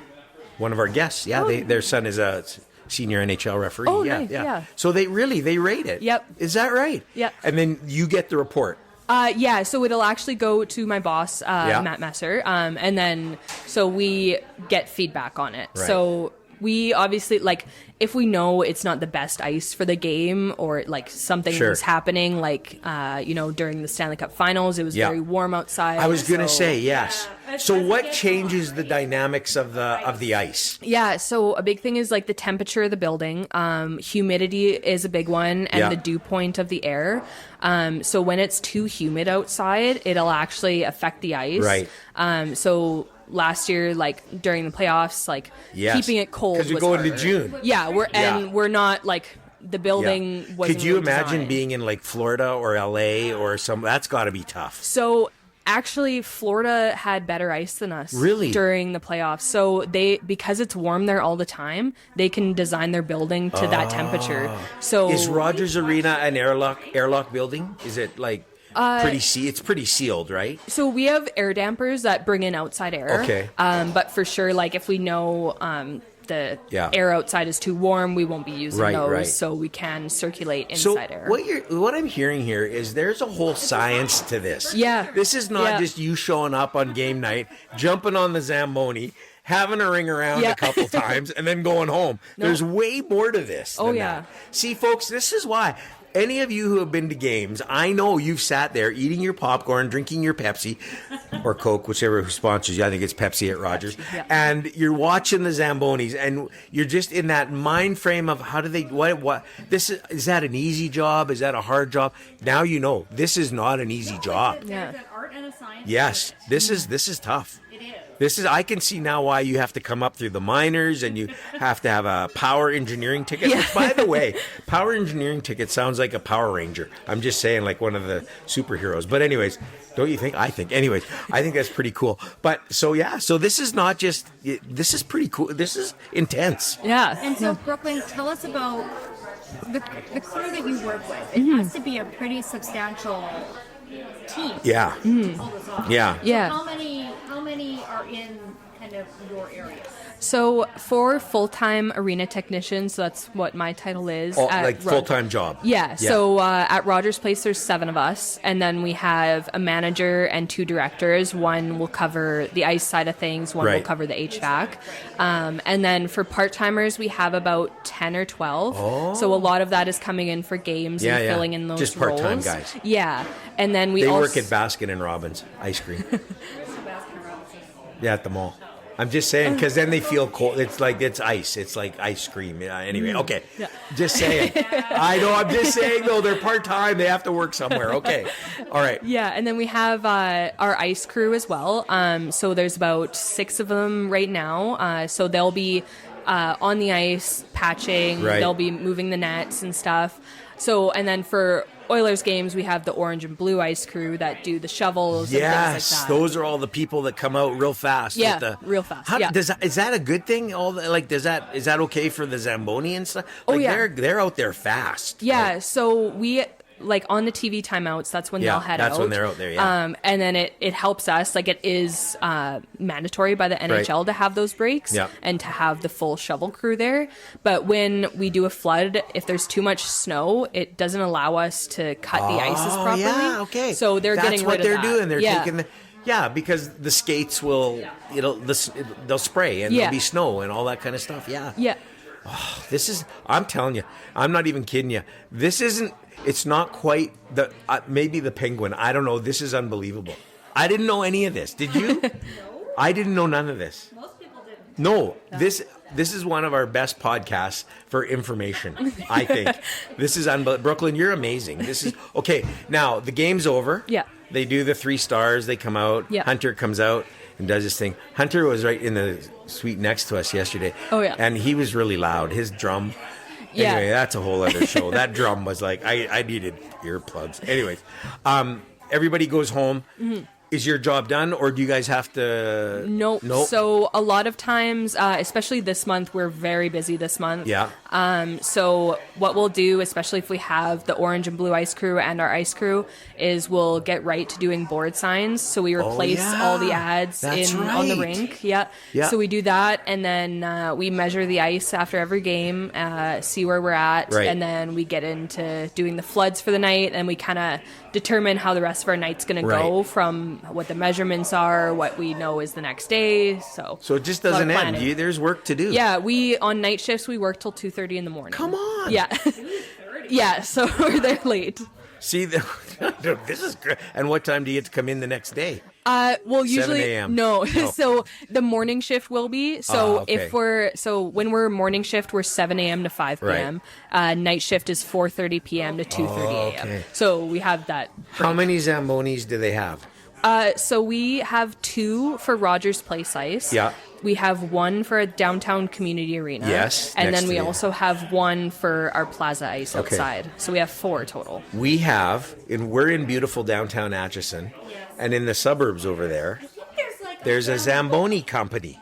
One of our guests. Yeah. Their son is a senior NHL referee. Oh, nice. Yeah. So they rate it. Yep. Is that right? Yep. And then you get the report. So it'll actually go to my boss, Matt Messer, and then so we get feedback on it. Right. So we obviously, like, if we know it's not the best ice for the game, or like something Sure. was happening, like during the Stanley Cup Finals, it was Yeah. very warm outside. I was gonna so- say yes. So what changes the dynamics of the ice? Yeah, so a big thing is like the temperature of the building. Humidity is a big one, and Yeah. the dew point of the air. So when it's too humid outside, it'll actually affect the ice. Right. So last year, like during the playoffs, like Yes. keeping it cold because we was go into harder. June. Yeah, we're not like the building Yeah. wasn't Could you really imagine designed. being in like Florida or LA or some? That's got to be tough. So actually, Florida had better ice than us. Really? During the playoffs. So because it's warm there all the time, they can design their building to that temperature. So Is Rogers Arena an airlock building? Is it like it's pretty sealed, right? So we have air dampers that bring in outside air. Okay. But for sure, like if we know the Yeah. air outside is too warm, we won't be using Right, those. right. So we can circulate So inside air. what I'm hearing here is there's a whole science to this. Yeah. This is not Yeah. just you showing up on game night, jumping on the Zamboni, having a ring around Yeah. a couple times, and then going home. There's way more to this. Oh, than yeah. that. See, folks, this is why. Any of you who have been to games, I know you've sat there eating your popcorn, drinking your Pepsi or Coke, whichever sponsors you. I think it's Pepsi at Rogers. Yeah. And you're watching the Zambonis, and you're just in that mind frame of how do they, what, this is that an easy job? Is that a hard job? Now you know, this is not an easy job. Yeah. There's an art and a science. Yes, this is tough. It is. I can see now why you have to come up through the minors and you have to have a power engineering ticket. Yeah. Which, by the way, power engineering ticket sounds like a Power Ranger. I'm just saying, like one of the superheroes. But anyways, don't you think? I think. Anyways, I think that's pretty cool. But so this is not just, this is pretty cool. This is intense. Yeah. And so, Brooklyn, tell us about the crew that you work with. It has to be a pretty substantial team. Yeah. All this off. Yeah. Yeah. How many are in kind of your area? So for full-time arena technicians, so that's what my title is. Oh, at like full-time job. Yeah. So at Rogers Place, there's 7 of us, and then we have a manager and 2 directors. One will cover the ice side of things. One will Right. cover the HVAC. And then for part-timers, we have about 10 or 12. Oh. So a lot of that is coming in for games Yeah, and yeah. filling in those Just part-time roles. guys. Yeah. And then we They also work at Baskin and Robbins ice cream. Yeah, at the mall. I'm just saying, because then they feel cold. It's like it's ice. It's like ice cream. Yeah, anyway, okay. Yeah. Just saying. I know. I'm just saying, though. They're part time. They have to work somewhere. Okay. All right. Yeah, and then we have our ice crew as well. So there's about 6 of them right now. So they'll be on the ice patching. Right. They'll be moving the nets and stuff. So and then for Oilers games, we have the orange and blue ice crew that do the shovels and Yes, things like that. those are all the people that come out real fast. Yeah, with the, real fast, How, yeah. is that a good thing? Is that okay for the Zamboni and stuff? Like, yeah. they're out there fast. Yeah, Like, so we like on the TV timeouts, that's when Yeah, they'll head out. that's when they're out there, yeah. And then it helps us, like it is mandatory by the NHL to have those breaks Yeah. and to have the full shovel crew there. But when we do a flood, if there's too much snow, it doesn't allow us to cut the ices properly. Yeah, okay. So they're That's getting what rid of they're that. doing. They're yeah. taking because the skates will they'll spray and Yeah. there'll be snow and all that kind of stuff. Yeah. Yeah. I'm telling you, I'm not even kidding you. It's not quite maybe the Penguin. I don't know. This is unbelievable. I didn't know any of this. Did you? No. I didn't know none of this. Most people didn't. No, this is one of our best podcasts for information. I think this is unbelievable. Brooklyn, you're amazing. This is okay. Now the game's over. Yeah. They do the 3 stars. They come out. Yeah. Hunter comes out and does his thing. Hunter was right in the suite next to us yesterday. Oh, yeah. And he was really loud. His drum. Yeah. Anyway, that's a whole other show. That drum was like I needed earplugs. Anyways, everybody goes home. Mm-hmm. Is your job done, or do you guys have to? Nope. So a lot of times, especially this month, we're very busy this month. Yeah. So what we'll do, especially if we have the orange and blue ice crew and our ice crew, is we'll get right to doing board signs. So we replace all the ads on the rink. Yeah. So we do that, and then we measure the ice after every game, see where we're at, and then we get into doing the floods for the night, and we kind of determine how the rest of our night's going to go from what the measurements are, what we know is the next day. So it just doesn't end. There's work to do. Yeah, we on night shifts we work till 2:30 in the morning. Come on. Yeah. Yeah, so we're there late. See, this is great. And what time do you get to come in the next day? Well, usually 7 a.m. No. So the morning shift will be. So when we're morning shift, we're 7 a.m. to 5 p.m. Night shift is 4:30 p.m. to 2:30 a.m. Okay. So we have that. How many Zambonis do they have? So we have 2 for Rogers Place Ice. Yeah. We have 1 for a downtown community arena. Yes. And then we also have 1 for our Plaza Ice outside. So we have 4 total. We have, we're in beautiful downtown Atchison, and in the suburbs over there, there's a Zamboni company.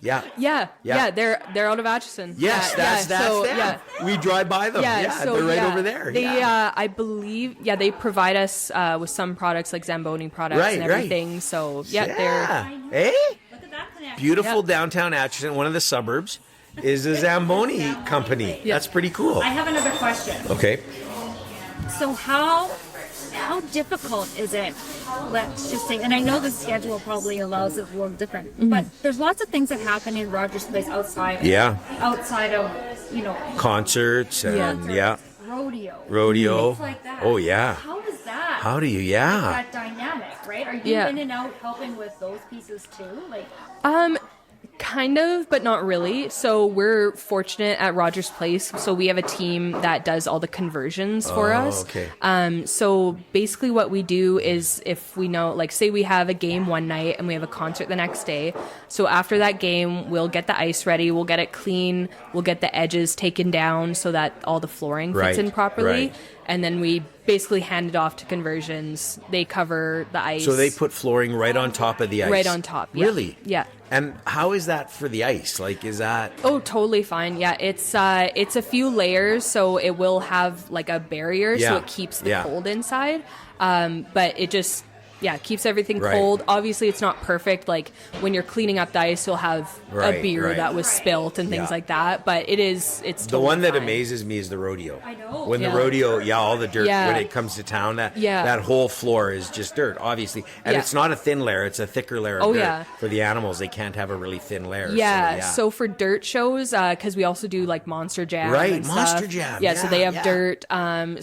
Yeah. They're out of Atchison. Yes, that's them. Yeah. We drive by them. They're right over there. They, I believe, they provide us with some products like Zamboni products and everything. Right. So they're. Hey, look at that connection. Beautiful downtown Atchison, one of the suburbs, is a Zamboni company. That's pretty cool. I have another question. Okay. So how difficult is it, let's just say, and I know the schedule probably allows it a little different, but there's lots of things that happen in Rogers Place outside of, concerts and rodeo, things like that. Oh yeah. How does that? How do you? That dynamic, right? Are you in and out helping with those pieces too? Kind of, but not really. So we're fortunate at Rogers Place. So we have a team that does all the conversions for us. Okay. So basically what we do is if we know, like say we have a game one night and we have a concert the next day. So after that game, we'll get the ice ready. We'll get it clean. We'll get the edges taken down so that all the flooring fits in properly. Right. And then we basically hand it off to conversions. They cover the ice. So they put flooring right on top of the ice? Right on top, yeah. Really? Yeah. And how is that for the ice? Like, is that... Oh, totally fine. Yeah, it's a few layers, so it will have like a barrier, so it keeps the cold inside. But it just... keeps everything cold. Obviously, it's not perfect. Like, when you're cleaning up the ice, you'll have a beer that was spilt and things like that. But it's totally the one that fine. amazes me is the rodeo. I know. When the rodeo, all the dirt, when it comes to town, that whole floor is just dirt, obviously. And it's not a thin layer, it's a thicker layer of dirt. For the animals, they can't have a really thin layer. So for dirt shows, because we also do, like, Monster Jam and Monster stuff. Jam. So they have dirt.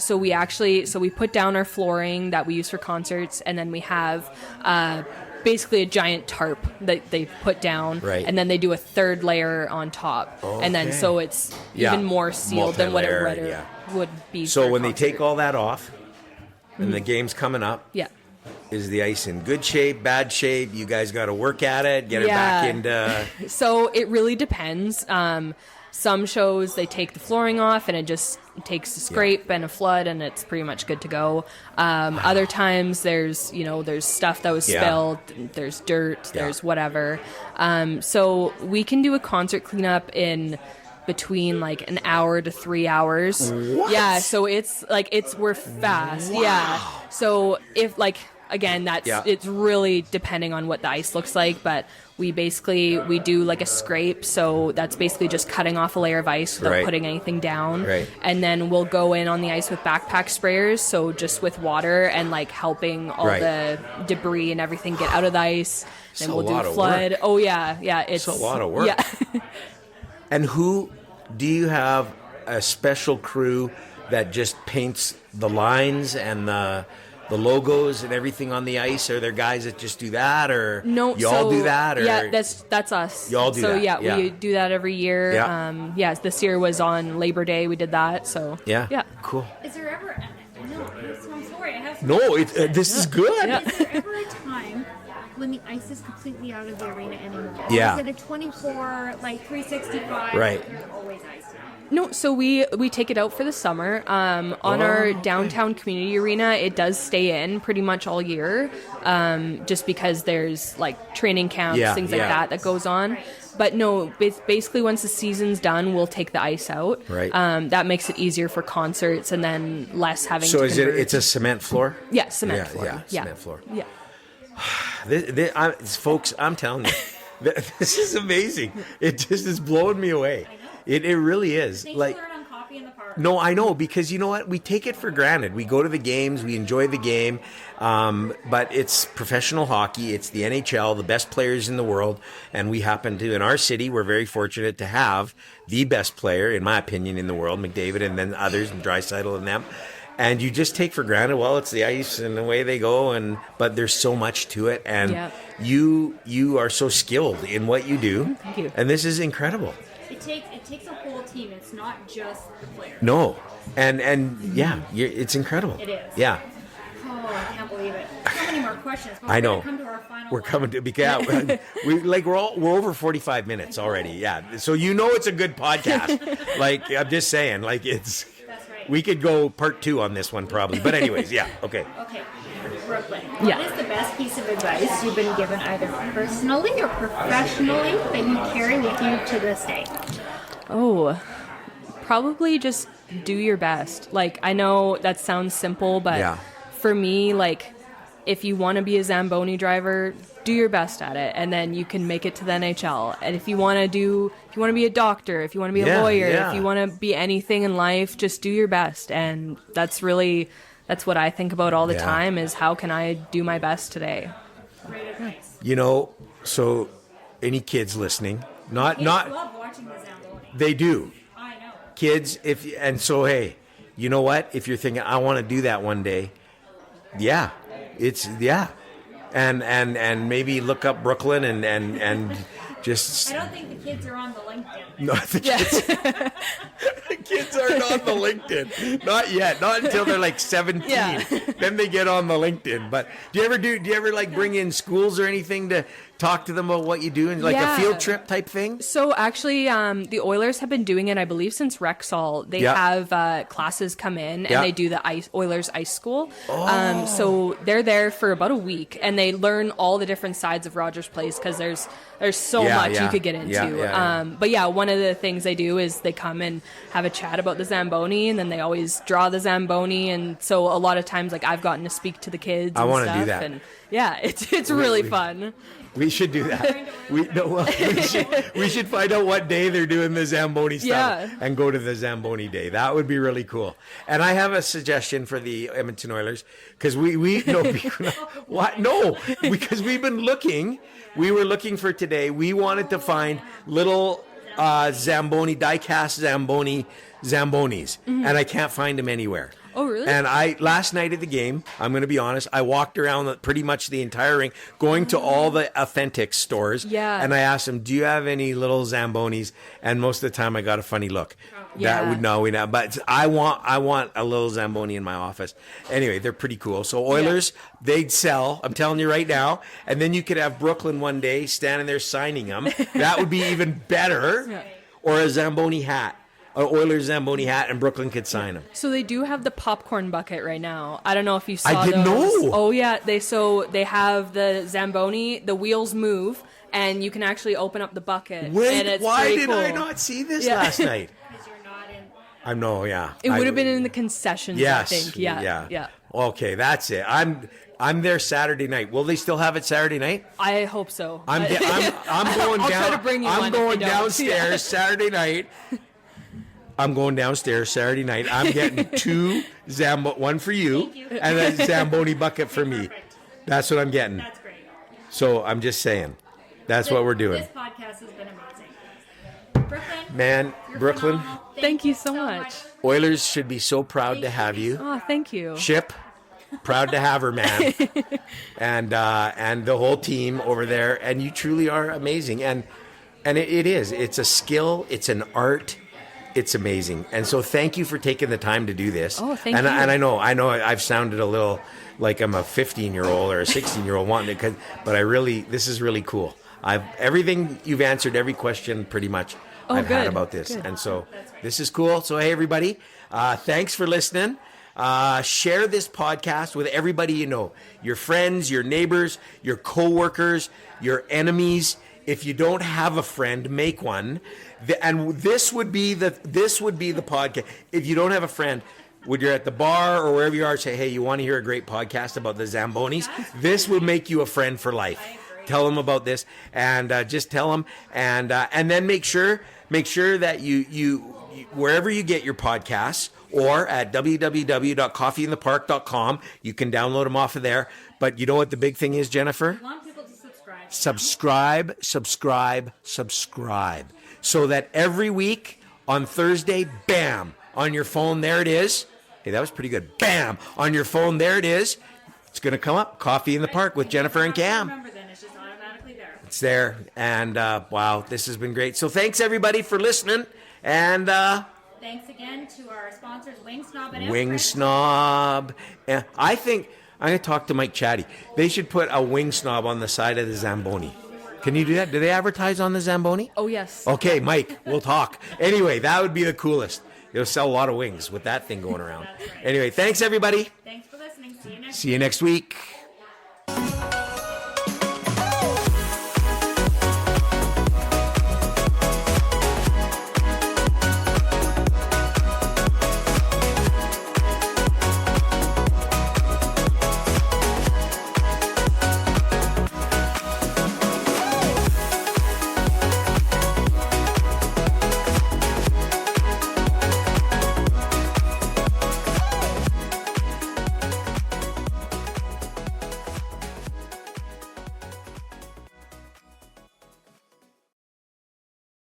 So we put down our flooring that we use for concerts, and then we have basically a giant tarp that they put down, and then they do a third layer on top, and then so it's even more sealed than what it would be. So when they take all that off, and the game's coming up, is the ice in good shape, bad shape? You guys got to work at it, get it back into... So it really depends. Some shows, they take the flooring off and it just takes a scrape and a flood and it's pretty much good to go. Other times there's stuff that was spilled, there's dirt, there's whatever. So we can do a concert cleanup in between like an hour to 3 hours. What? Yeah, so we're fast. Wow. Yeah. So if again, it's really depending on what the ice looks like, but we do like a scrape, so that's basically just cutting off a layer of ice without putting anything down. And then we'll go in on the ice with backpack sprayers, so just with water and like helping all the debris and everything get out of the ice. Then we'll do flood. Oh yeah, it's a lot of work. Yeah. And do you have a special crew that just paints the lines and the logos and everything on the ice? Are there guys that just do that, or no? Y'all do that? Or? Yeah, that's us. Y'all do that. So yeah, we do that every year. Yeah. This year was on Labor Day. We did that. So yeah. Cool. Is there ever? No, I'm sorry. I have. No, this is good. Is there ever a time when the ice is completely out of the arena anymore? Yeah. Is it a 24, 365? Right. Always ice. No, so we take it out for the summer. On our downtown community arena, it does stay in pretty much all year, just because there's like training camps, things like that goes on. But no, basically once the season's done, we'll take the ice out. Right. That makes it easier for concerts and then less having So to is convert. it's a cement floor? Yeah, cement floor. Cement floor. Yeah. Folks, I'm telling you, this is amazing. It just is blowing me away. It really is. Thanks Like, for learning on coffee in the park. no, I know, because you know what? We take it for granted. We go to the games, we enjoy the game, but it's professional hockey. It's the NHL, the best players in the world, and we happen to, in our city, we're very fortunate to have the best player, in my opinion, in the world, McDavid, and then others, and Draisaitl and them. And you just take for granted, well, it's the ice and away they go, but there's so much to it, and Yeah. you are so skilled in what you do. Thank you. And this is incredible. It takes a whole team. It's not just the player. No, and yeah, it's incredible. It is. Yeah, Oh, I can't believe it. So many more questions. But I we're know. gonna come to our final We're one. coming to we're over 45 minutes already. Yeah, so you know it's a good podcast. Like, I'm just saying, like, it's. That's right. We could go part 2 on this one probably, but anyways, yeah, okay. Okay, Brooklyn. Yeah. What is the best piece of advice you've been given, either personally or professionally, that you carry with you to this day? Oh, probably just do your best. Like, I know that sounds simple, but Yeah. for me, like, if you want to be a Zamboni driver, do your best at it, and then you can make it to the NHL. And if you want to be a doctor, if you want to be Yeah, a lawyer, yeah. if you want to be anything in life, just do your best. And that's what I think about all the Yeah. time, is how can I do my best today? Great advice. You know, so any kids listening, Kids not love watching the Zamboni. they do. I know. Kids, hey, you know what? If you're thinking, I want to do that one day, and maybe look up Brooklyn and just I don't think the kids are on the LinkedIn. no, the kids aren't on the LinkedIn, not yet, not until they're like 17. Yeah. Then they get on the LinkedIn. But do you ever like bring in schools or anything to talk to them about what you do, and like Yeah. a field trip type thing? So actually, the Oilers have been doing it, I believe, since Rexall. They Yeah. have classes come in, and Yeah. they do the Oilers Ice School. So they're there for about a week, and they learn all the different sides of Rogers Place, because there's so Yeah, much yeah. you could get into. Yeah. But yeah, one of the things they do is they come and have a chat about the Zamboni, and then they always draw the Zamboni. And so a lot of times, like, I've gotten to speak to the kids. I and wanna do stuff, that. And yeah, it's really fun. We should do that. We should find out what day they're doing the Zamboni stuff, Yeah. and go to the Zamboni day. That would be really cool. And I have a suggestion for the Edmonton Oilers, because because we've been looking. We were looking for today. We wanted to find little Zamboni, die-cast Zambonis, and I can't find them anywhere. Oh, really? And last night at the game, I'm going to be honest, I walked around pretty much the entire rink, going to all the authentic stores. Yeah. And I asked them, do you have any little Zambonis? And most of the time I got a funny look. Yeah. But I want a little Zamboni in my office. Anyway, they're pretty cool. So Oilers, they'd sell, I'm telling you right now. And then you could have Brooklyn one day standing there signing them. That would be even better. Yeah. Or a Zamboni hat. An Oilers Zamboni hat, and Brooklyn could sign them. So they do have the popcorn bucket right now. I don't know if you saw I didn't those. know. Oh yeah, they have the Zamboni. The wheels move, and you can actually open up the bucket. and Wait, it's why pretty did cool. I not see this Yeah. last night? Because you're not in. I know, yeah. It would have been in the concessions. Yes. I think. Yeah. Okay, that's it. I'm there Saturday night. Will they still have it Saturday night? I hope so. I'm going I'll down. try to bring you I'm one if they going don't. downstairs Saturday night. I'm going downstairs Saturday night. I'm getting 2 one for you, Thank you. and a Zamboni bucket for me. Perfect. That's what I'm getting. That's great. So I'm just saying, that's what we're doing. This podcast has been amazing. Brooklyn. Man, you're Brooklyn, phenomenal. Thank you so much. Oilers should be so proud to have you. Oh, thank you. Ship, proud to have her, man, and the whole team over there. And you truly are amazing. And it is. It's a skill. It's an art. It's amazing. And so thank you for taking the time to do this. Oh, thank and you. And I know I've sounded a little like I'm a 15-year-old or a 16-year-old wanting it, but this is really cool. Everything you've answered, every question pretty much I've had good. about this. Good. And so this is cool. So, hey, everybody, thanks for listening. Share this podcast with everybody you know, your friends, your neighbors, your coworkers, your enemies. If you don't have a friend, make one. And this would be the podcast. If you don't have a friend, when you're at the bar or wherever you are, say, hey, you want to hear a great podcast about the Zambonis? This would make you a friend for life. Tell them about this, and just tell them, and then make sure that you wherever you get your podcasts, or at www.coffeeinthepark.com, you can download them off of there. But you know what the big thing is, Jennifer? We want people to subscribe. Subscribe. So that every week on Thursday, bam, on your phone, there it is. Hey, that was pretty good. Bam, on your phone, there it is. It's going to come up, Coffee in the Park with Jennifer and Cam. Remember then, it's just automatically there. It's there. And wow, this has been great. So thanks, everybody, for listening. And thanks again to our sponsors, Wing Snob and Wing Imprint. Snob. And I think I'm going to talk to Mike Chatty. They should put a Wing Snob on the side of the Zamboni. Can you do that? Do they advertise on the Zamboni? Oh, yes. Okay, Mike, we'll talk. Anyway, that would be the coolest. They'll sell a lot of wings with that thing going around. That's right. Anyway, thanks, everybody. Thanks for listening. See you next See you next week.